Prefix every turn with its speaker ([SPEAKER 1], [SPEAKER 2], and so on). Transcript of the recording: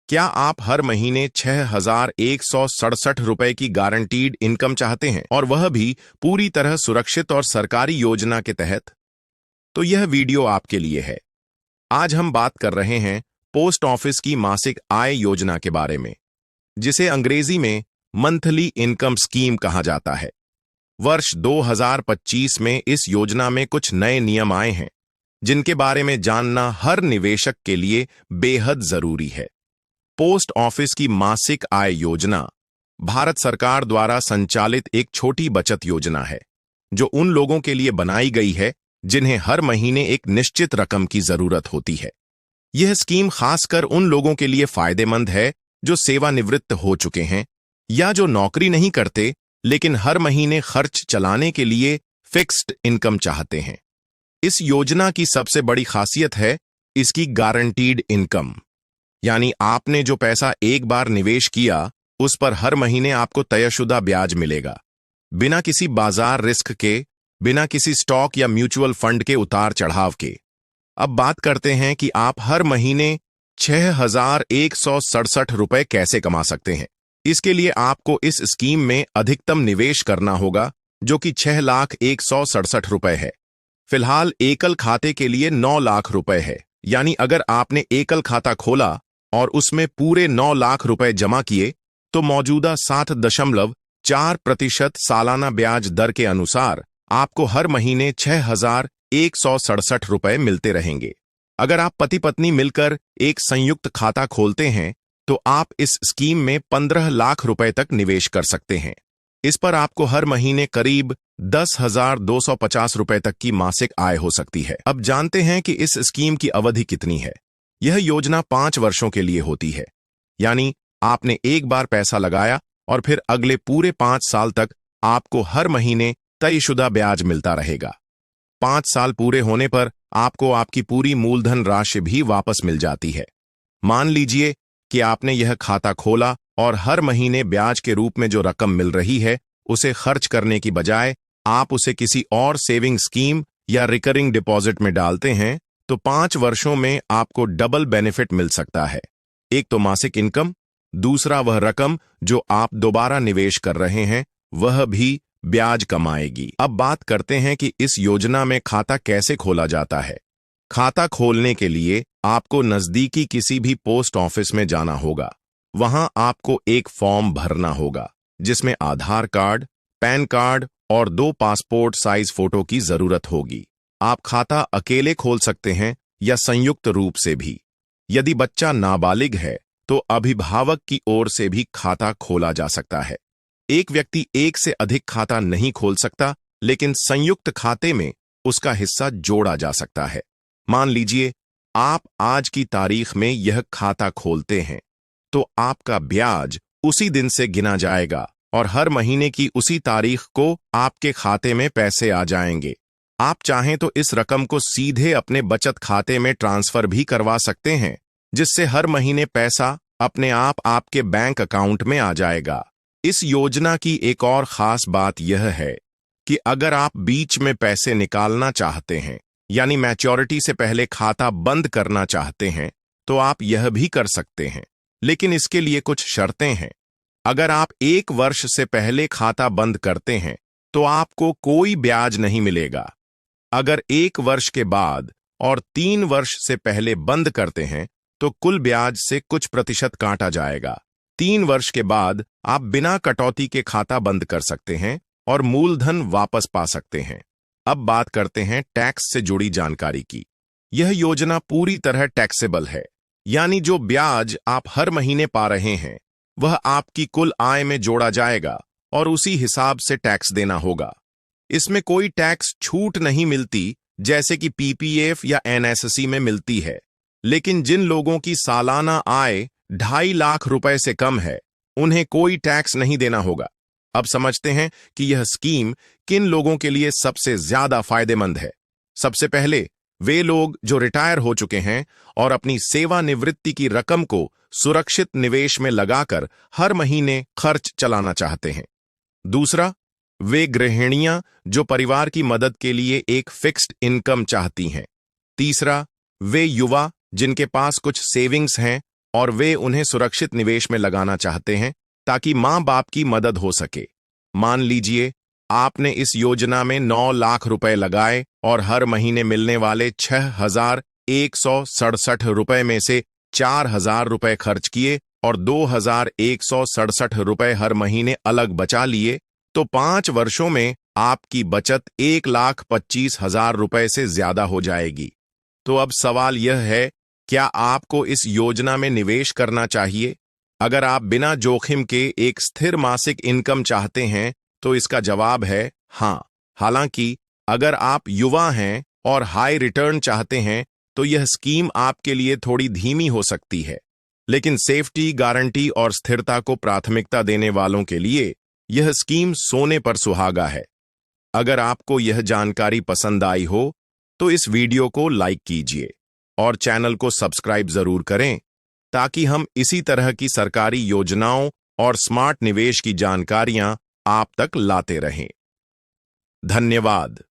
[SPEAKER 1] क्या आप हर महीने 6,167 रुपए की गारंटीड इनकम चाहते हैं और वह भी पूरी तरह सुरक्षित और सरकारी योजना के तहत? तो यह वीडियो आपके लिए है। आज हम बात कर रहे हैं पोस्ट ऑफिस की मासिक आय योजना के बारे में, जिसे अंग्रेजी में मंथली इनकम स्कीम कहा जाता है। वर्ष 2025 में इस योजना में कुछ नए नियम आए हैं, जिनके बारे में जानना हर निवेशक के लिए बेहद जरूरी है। पोस्ट ऑफिस की मासिक आय योजना भारत सरकार द्वारा संचालित एक छोटी बचत योजना है, जो उन लोगों के लिए बनाई गई है जिन्हें हर महीने एक निश्चित रकम की जरूरत होती है। यह स्कीम खासकर उन लोगों के लिए फायदेमंद है जो सेवानिवृत्त हो चुके हैं या जो नौकरी नहीं करते लेकिन हर महीने खर्च चलाने के लिए फिक्स्ड इनकम चाहते हैं। इस योजना की सबसे बड़ी खासियत है इसकी गारंटीड इनकम, यानी आपने जो पैसा एक बार निवेश किया उस पर हर महीने आपको तयशुदा ब्याज मिलेगा, बिना किसी बाजार रिस्क के, बिना किसी स्टॉक या म्यूचुअल फंड के उतार चढ़ाव के। अब बात करते हैं कि आप हर महीने 6,167 रुपए कैसे कमा सकते हैं। इसके लिए आपको इस स्कीम में अधिकतम निवेश करना होगा, जो कि 6,167 रुपए है। फिलहाल एकल खाते के लिए 9 लाख रुपए है, यानी अगर आपने एकल खाता खोला और उसमें पूरे 9 लाख रुपए जमा किए तो मौजूदा 7.4% सालाना ब्याज दर के अनुसार आपको हर महीने 6,167 रुपए मिलते रहेंगे। अगर आप पति पत्नी मिलकर एक संयुक्त खाता खोलते हैं तो आप इस स्कीम में 15 लाख रुपए तक निवेश कर सकते हैं। इस पर आपको हर महीने करीब 10,250 रुपए तक की मासिक आय हो सकती है। अब जानते हैं कि इस स्कीम की अवधि कितनी है। यह योजना 5 वर्षों के लिए होती है, यानी आपने एक बार पैसा लगाया और फिर अगले पूरे 5 साल तक आपको हर महीने तयशुदा ब्याज मिलता रहेगा। 5 साल पूरे होने पर आपको आपकी पूरी मूलधन राशि भी वापस मिल जाती है। मान लीजिए कि आपने यह खाता खोला और हर महीने ब्याज के रूप में जो रकम मिल रही है उसे खर्च करने की बजाय आप उसे किसी और सेविंग स्कीम या रिकरिंग डिपॉजिट में डालते हैं, तो 5 वर्षों में आपको डबल बेनिफिट मिल सकता है। एक तो मासिक इनकम, दूसरा वह रकम जो आप दोबारा निवेश कर रहे हैं वह भी ब्याज कमाएगी। अब बात करते हैं कि इस योजना में खाता कैसे खोला जाता है। खाता खोलने के लिए आपको नजदीकी किसी भी पोस्ट ऑफिस में जाना होगा। वहां आपको एक फॉर्म भरना होगा जिसमें आधार कार्ड, पैन कार्ड और 2 पासपोर्ट साइज फोटो की जरूरत होगी। आप खाता अकेले खोल सकते हैं या संयुक्त रूप से भी। यदि बच्चा नाबालिग है तो अभिभावक की ओर से भी खाता खोला जा सकता है। एक व्यक्ति एक से अधिक खाता नहीं खोल सकता, लेकिन संयुक्त खाते में उसका हिस्सा जोड़ा जा सकता है। मान लीजिए आप आज की तारीख में यह खाता खोलते हैं तो आपका ब्याज उसी दिन से गिना जाएगा और हर महीने की उसी तारीख को आपके खाते में पैसे आ जाएंगे। आप चाहें तो इस रकम को सीधे अपने बचत खाते में ट्रांसफर भी करवा सकते हैं, जिससे हर महीने पैसा अपने आप आपके बैंक अकाउंट में आ जाएगा। इस योजना की एक और खास बात यह है कि अगर आप बीच में पैसे निकालना चाहते हैं, यानी मैच्योरिटी से पहले खाता बंद करना चाहते हैं, तो आप यह भी कर सकते हैं, लेकिन इसके लिए कुछ शर्तें हैं। अगर आप 1 वर्ष से पहले खाता बंद करते हैं तो आपको कोई ब्याज नहीं मिलेगा। अगर 1 वर्ष के बाद और 3 वर्ष से पहले बंद करते हैं तो कुल ब्याज से कुछ प्रतिशत काटा जाएगा। 3 वर्ष के बाद आप बिना कटौती के खाता बंद कर सकते हैं और मूलधन वापस पा सकते हैं। अब बात करते हैं टैक्स से जुड़ी जानकारी की। यह योजना पूरी तरह टैक्सेबल है, यानी जो ब्याज आप हर महीने पा रहे हैं वह आपकी कुल आय में जोड़ा जाएगा और उसी हिसाब से टैक्स देना होगा। इसमें कोई टैक्स छूट नहीं मिलती जैसे कि पीपीएफ या एनएससी में मिलती है, लेकिन जिन लोगों की सालाना आय 2.5 लाख रुपए से कम है उन्हें कोई टैक्स नहीं देना होगा। अब समझते हैं कि यह स्कीम किन लोगों के लिए सबसे ज्यादा फायदेमंद है। सबसे पहले वे लोग जो रिटायर हो चुके हैं और अपनी सेवानिवृत्ति की रकम को सुरक्षित निवेश में लगाकर हर महीने खर्च चलाना चाहते हैं। दूसरा, वे गृहिणियां जो परिवार की मदद के लिए एक फिक्स्ड इनकम चाहती हैं। तीसरा, वे युवा जिनके पास कुछ सेविंग्स हैं और वे उन्हें सुरक्षित निवेश में लगाना चाहते हैं ताकि माँ बाप की मदद हो सके। मान लीजिए आपने इस योजना में 9 लाख रुपए लगाए और हर महीने मिलने वाले 6,167 रुपए में से 4,000 रुपए खर्च किए और 2,167 रुपए हर महीने अलग बचा लिए, तो 5 वर्षों में आपकी बचत 1,25,000 रुपए से ज्यादा हो जाएगी। तो अब सवाल यह है, क्या आपको इस योजना में निवेश करना चाहिए? अगर आप बिना जोखिम के एक स्थिर मासिक इनकम चाहते हैं तो इसका जवाब है हाँ। हालांकि अगर आप युवा हैं और हाई रिटर्न चाहते हैं तो यह स्कीम आपके लिए थोड़ी धीमी हो सकती है, लेकिन सेफ्टी, गारंटी और स्थिरता को प्राथमिकता देने वालों के लिए यह स्कीम सोने पर सुहागा है। अगर आपको यह जानकारी पसंद आई हो तो इस वीडियो को लाइक कीजिए और चैनल को सब्सक्राइब जरूर करें ताकि हम इसी तरह की सरकारी योजनाओं और स्मार्ट निवेश की जानकारियां आप तक लाते रहें। धन्यवाद।